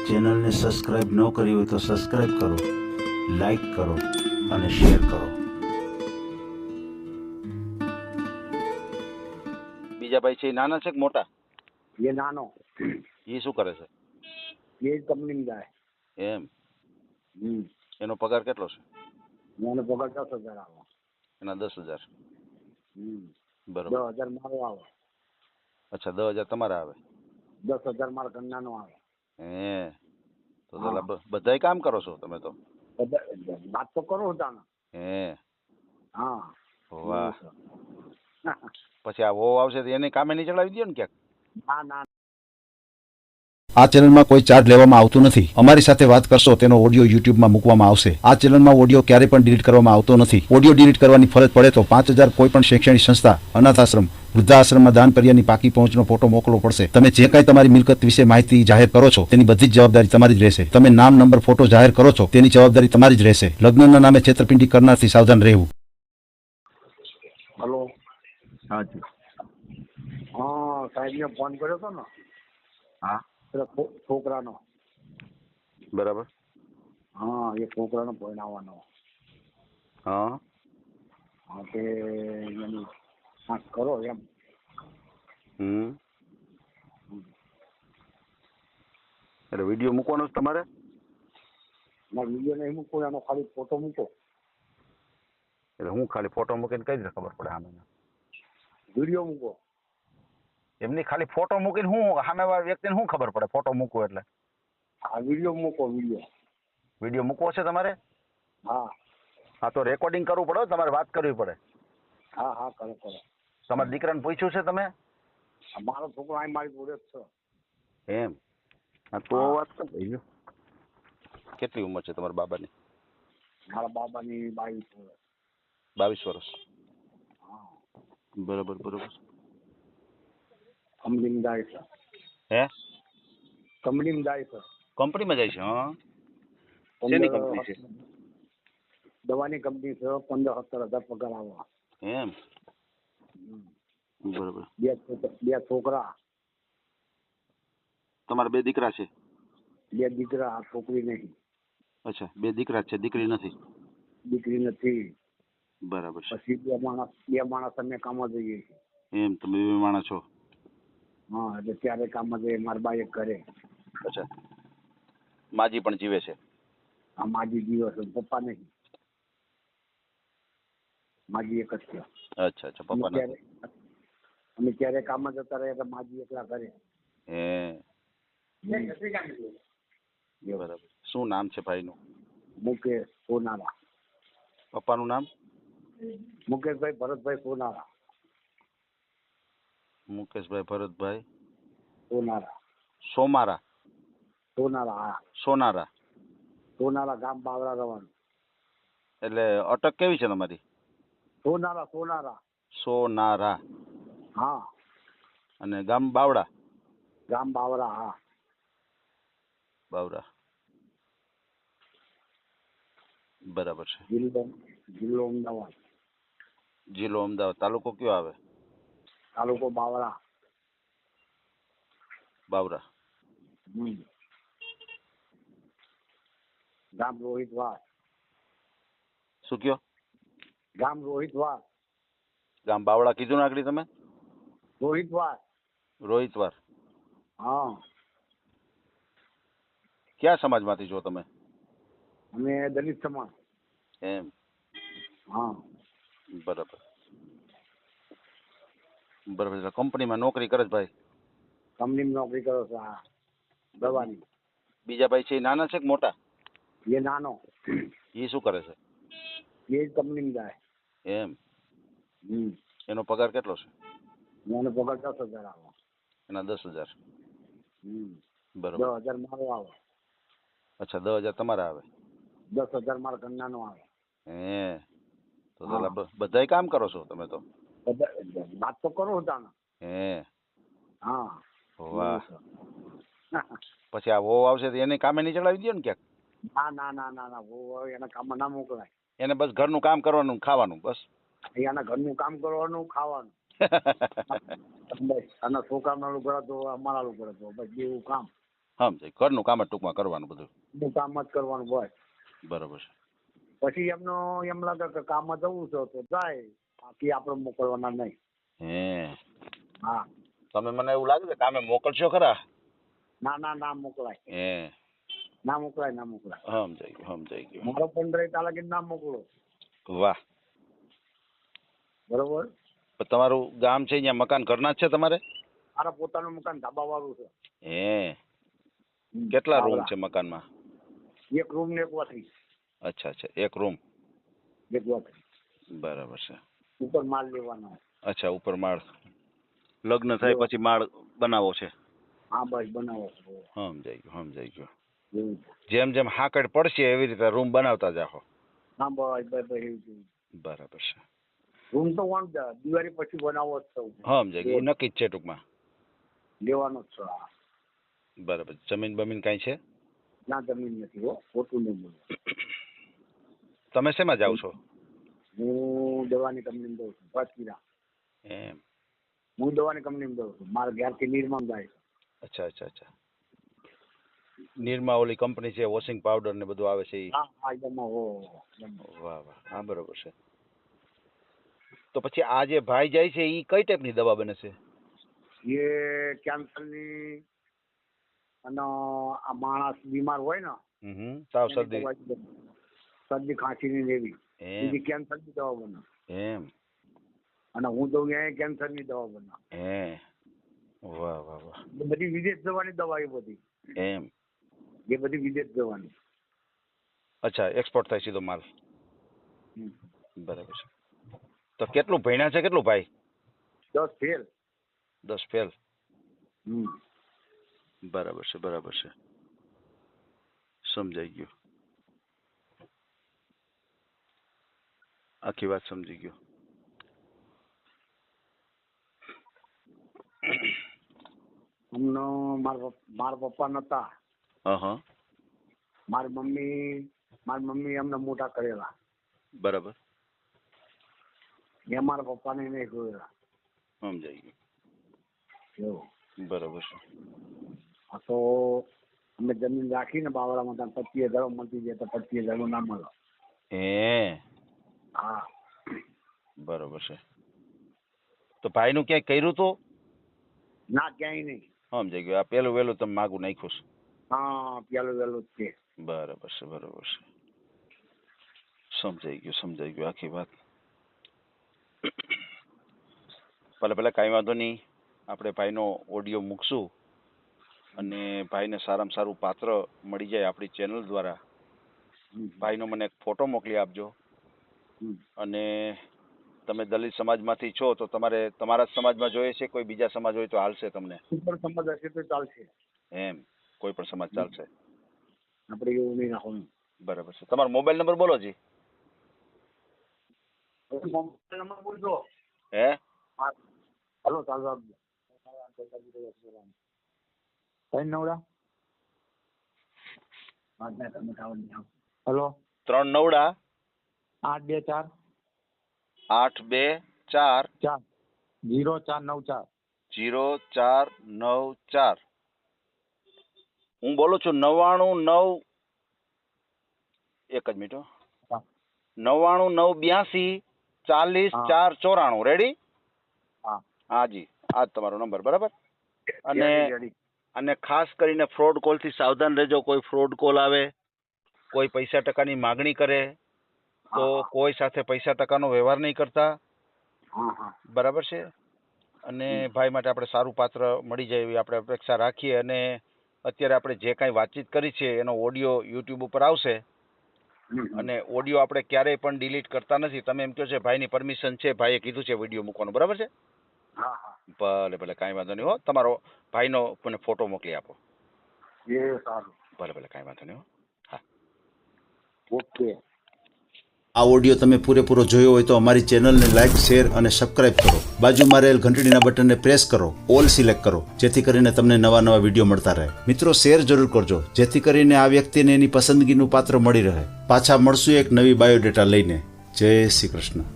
ચેનલને સબસ્ક્રાઇબ ન કરી હોય તો સબસ્ક્રાઇબ કરો, લાઈક કરો અને શેર કરો. બીજા ભાઈ છે એ નાના છે કે મોટા? એ નાનો, એ શું કરે છે? એ કંપનીમાં જાય. એમ? એનો પગાર કેટલો છે? મને પગાર 10,000 આવે. એના 10,000. બરોબર. 10,000 મારો આવે. અચ્છા, 10,000 તમારા આવે? 10,000 મારા ઘરનાનો આવે. હે, તો બધાય કામ કરો છો તમે તો? વાત તો કરો હતા ને. હે, હા. વાહ. પછી આ વો આવશે તો એને કામે નહીં ચડાવી દો ને ક્યાંક? ના ના. આ ચેનલમાં કોઈ ચાર્જ લેવામાં આવતું નથી. અમારી સાથે વાત કરશો તેનો ઓડિયો યુટ્યુબમાં મૂકવામાં આવશે. આ ચેનલમાં ઓડિયો ક્યારે પણ ડિલીટ કરવામાં આવતો નથી. ઓડિયો ડિલીટ કરવાની ફરજ પડે તો 5,000 કોઈ પણ શૈક્ષણિક સંસ્થા, અનાથ આશ્રમ, વૃદ્ધાશ્રમમાં દાન કર્યાની પાકી પહોંચનો ફોટો મોકલવો પડશે. તમે જે કાંઈ તમારી મિલકત વિશે માહિતી જાહેર કરો છો તેની બધી જ જવાબદારી તમારી જ રહેશે. તમે નામ, નંબર, ફોટો જાહેર કરો છો તેની જવાબદારી તમારી જ રહેશે. લગ્નના નામે છેતરપિંડી કરનારથી સાવધાન રહેવું. હલો. હા જી. હા, સાહેબને ફોન કર્યો હતો ને. હા. પેલા છોકરાનો. બરાબર. હા, એ છોકરાનો ફોન આવવાનો. હા. હા, તે એની કરો એમ. એટલે વિડીયો મૂકવાનો છે તમારે? ના, વિડીયો નહીં મૂકો, એનો ખાલી ફોટો મૂકો. એટલે હું ખાલી ફોટો મૂકીને કઈ રીતે ખબર પડે સામે? વિડીયો મૂકો. એમની ખાલી ફોટો મૂકીને શું સામેવાળા વ્યક્તિને શું ખબર પડે ફોટો મૂકવો એટલે? હા, વિડીયો મૂકો, વિડીયો. વિડીયો મૂકવો છે તમારે? હા. હા, તો રેકોર્ડિંગ કરવું પડે, તમારે વાત કરવી પડે. હા હા, કરો કરો. તમારા દીકરાને પૂછ્યું છે તમે? મારો છોકરો અહીં મારી જોડે જ છે. એમ? હા, તો વાત કરી. કેટલી ઉંમર છે તમારા બાબાની? મારા બાબાની 22 વર્ષ. 22 વર્ષ. હા. બરોબર બરોબર. કંપનીમાં જાય છે. હે? કંપનીમાં જાય છે. કંપનીમાં જાય છે? હા. શેની કંપની છે? દવાની કંપની છે. 15-17 હજાર પગાર આવે. એમ? બરોબર. બે છોકરા. તમારા 2 દીકરા છે? 2 દીકરા, છોકરી નહીં. અચ્છા, 2 દીકરા છે, દીકરી નથી? દીકરી નથી. બરાબર છે. પછી બે માણસ અમે કામ જઈએ છીએ. એમ? તમે 2 માણસ છો? હા, એટલે ત્યારે કામ જઈએ. મારા બા એક ઘરે. અચ્છા, માજી પણ જીવે છે? આ માજી દિવસ પપ્પા નહીં. માજી એક જ છે. અચ્છા અચ્છા, પપ્પા નથી. અમે ત્યારે કામ જતા રહ્યા તો માજી એકલા ઘરે. હે, બરાબર. શું નામ છે ભાઈનું? મુકેશ સોનારા. પપ્પાનું નામ? મુકેશભાઈ ભરતભાઈ સોનારા. મુકેશભાઈ ભરતભાઈ સોનારા. સોમારા? સોનારા, હા. સોનારા. સોનારા, ગામ બાવરા રવાનું. એટલે અટક કેવી છે તમારી? સોનારા સોનારા. સોનારા. હા. અને ગામ બાવડા? ગામ બાવરા, હા. બાવરા. બરાબર છે. જિલ્લો અમદાવાદ. જિલ્લો અમદાવાદ. તાલુકો કયો આવે? તાલુકો બાવરા. બાવરા. ગામ રોહિતવાસ. શું કયો? ગામ રોહિતવાસ. ગામ બાવડા કીધું ને આગળ તમે? રોહિતવાસ. રોહિતવાર. હા. ક્યાં સમાજમાંથી છો તમે? અમે દલિત સમાજ. એમ? હા. બરાબર બરાબર. કંપનીમાં નોકરી કરે છે ભાઈ? કંપનીમાં નોકરી કરો છો? હા, દવાની. બીજા ભાઈ છે એ નાના છે કે મોટા? એ નાનો. એ શું કરે છે? એ કંપનીમાં જાય. એમ? એનો પગાર કેટલો છે? મને પગાર 10,000 આવે. એના 10,000. બરોબર. 10,000 મારો આવે. અચ્છા, 10,000 તમારા આવે? 10,000 મારા ઘરનાનો આવે. હે, તો બધાય કામ કરો છો તમે તો? વાત તો કરો હતા ને. હે, હા. વાહ. પછી આ વો આવશે તો એને કામે નહીં ચડાવી દો ને ક્યાંક? ના ના ના ના ના, એના કામમાં ના મોકલાય. એને બસ ઘરનું કામ કરવાનું, ખાવાનું, બસ. એના ઘરનું કામ કરવાનું, ખાવાનું. અને છોકરાના લુગડા તો અમારા લુગડા તો બસ એવું કામ. સમજાય. ઘરનું કામ જ ટૂંકમાં કરવાનું બધું. એનું કામ જ કરવાનું હોય. બરાબર છે. પછી એમનો એમ લાગે કે કામમાં જવું છે તો જાય, બાકી આપણે મોકલવાના નહીં. હે હા. તમે મને એવું લાગે છે કામે મોકલશો ખરા? ના મોકલાય. હે ના મોકલાય. સમજાઈ ગયું. મારો 15 તારીખે ના મોકલો. વાહ. બરોબર. પણ તમારું ગામ છે અહીંયા મકાન ઘરના જ છે તમારે? મારા પોતાનું મકાન ધાબા વાળું છે. હે કેટલા રૂમ છે મકાનમાં? એક રૂમ ને એક વાથરી. અચ્છા, એક રૂમ. એક વાથરી. બરાબર છે. ઉપર માલ લેવાનો. અચ્છા, ઉપર માળ. લગ્ન થાય પછી માળ બનાવો છે? હા બસ બનાવો. સમજાઈ ગયું. એવું. જેમ જેમ હાકડ પડશે એવી રીતે રૂમ બનાવતા જાઓ. હા બસ એવું છે. બરાબર છે. રૂમ તો દિવાળી પછી બનાવો જ છે. સમજાઈ ગયું. નક્કી જ છે ટૂંકમાં. લેવાનો જ છે. બરાબર. જમીન બમીન કાંઈ છે? ના જમીન નથી હો, ખોટું નહીં બોલો. તમે શેમાં જાઓ છો? હું દવાની કંપનીમાં દઉં છું, પાચકીરા. એમ. હું દવાની કંપનીમાં દઉં છું, મારા ઘરથી નિર્માણ જાય છે. અચ્છા. નિરમા ઓલી કંપની છે, વોશિંગ પાવડર ને બધું આવે છે ઈ? હા એમાં વાહ. હા બરોબર છે. તો પછી આ જે ભાઈ જાય છે ઈ કઈ ટાઈપની દવા બને છે? એ કેન્સરની અને આ માણસ બીમાર હોય ને તાવ એની શરદી દવા જ બને. શરદી ખાંસીની લેવી એમ. એ કેન્સરની દવા બને. એમ. અને હું તો અહીંયા કેન્સરની દવા બને. હે વાહ. એ બધી વિદેશ જવાની દવા એ બધી. એમ. એ બધી વિદેશ જવાની. અચ્છા, એક્સપોર્ટ થાય સીધો માલ. બરાબર છે. તો કેટલું ભણ્યા છે કેટલું ભાઈ? 10 ફેલ. 10 ફેલ. બરાબર છે. સમજાઈ ગયું. આખી વાત સમજી ગયો. અમને મારા પપ્પા નતા. મારી મમ્મી એમને મોટા કરેલા. બરાબર. મેં મારા પપ્પાને નહીં જોયેલા. સમજાઈ એવું. ગયું. બરાબર છે. આ તો અમે જમીન રાખીને બાવળામાં ત્યાં 25,000 મળતી જાય તો 25,000 ના મળે. હે હા. બરોબર છે. તો ભાઈનું ક્યાંય કર્યું તો? ના ક્યાંય નહીં. સમજાઈ ગયું. આ પેલું વહેલું તમે માગું નાખ્યું છે? હા પેલું વહેલું જ છે. બરાબર છે. સમજાઈ ગયું આખી વાત. ભલે કાંઈ વાંધો નહીં. આપણે ભાઈનો ઓડિયો મૂકશું અને ભાઈને સારામાં સારું પાત્ર મળી જાય આપણી ચેનલ દ્વારા. ભાઈનો મને એક ફોટો મોકલી આપજો. અને તમે દલિત સમાજમાંથી છો તો તમારા જ સમાજમાં જોઈએ છે? કોઈ બીજા સમાજ હોય તો હાલશે તમને? ઉપર સમાજ હશે તો ચાલશે. એમ. કોઈ પણ સમાજ ચાલશે. આપણે એવું નહીં રાખવાનું. બરાબર છે. તમારો મોબાઈલ નંબર બોલો જી. મોબાઈલ નંબર બોલજો. હે હલો ચાલો. 3 હલો 3 824 824 0494. 0494. હું બોલું છું 99 એક જ મિનિટ. 99 982 40 494. રેડી? હા જી. આ જ તમારો નંબર. બરાબર. અને ખાસ કરીને ફ્રોડ કોલ થી સાવધાન રહેજો. કોઈ ફ્રોડ કોલ આવે, કોઈ પૈસા ટકાની માગણી કરે તો કોઈ સાથે પૈસા ટકાનો વ્યવહાર નહીં કરતા. બરાબર છે. અને ભાઈ માટે આપણે સારું પાત્ર મળી જાય એવી આપણે અપેક્ષા રાખીએ. અને અત્યારે આપણે જે કાંઈ વાતચીત કરી છે એનો ઓડિયો યુટ્યુબ ઉપર આવશે. અને ઓડિયો આપણે ક્યારેય પણ ડિલીટ કરતા નથી. તમે એમ કહો છો ભાઈની પરમિશન છે, ભાઈએ કીધું છે વિડીયો મૂકવાનું. બરાબર છે? ભલે કાંઈ વાંધો નહીં હો. તમારો ભાઈનો મને ફોટો મોકલી આપો. ભલે કાંઈ વાંધો નહીં હો. હા ઓકે. આ ઓડિયો તમે પૂરેપૂરો જોયો હોય તો અમારી ચેનલને લાઇક, શેર અને સબસ્ક્રાઇબ કરો. બાજુમાં રહેલ ઘંટડીના બટનને પ્રેસ કરો, ઓલ સિલેક્ટ કરો, જેથી કરીને તમને નવા વિડીયો મળતા રહે. મિત્રો, શેર જરૂર કરજો, જેથી કરીને આ વ્યક્તિને એની પસંદગીનું પાત્ર મળી રહે. પાછા મળશું એક નવી બાયોડેટા લઈને. જય શ્રી કૃષ્ણ.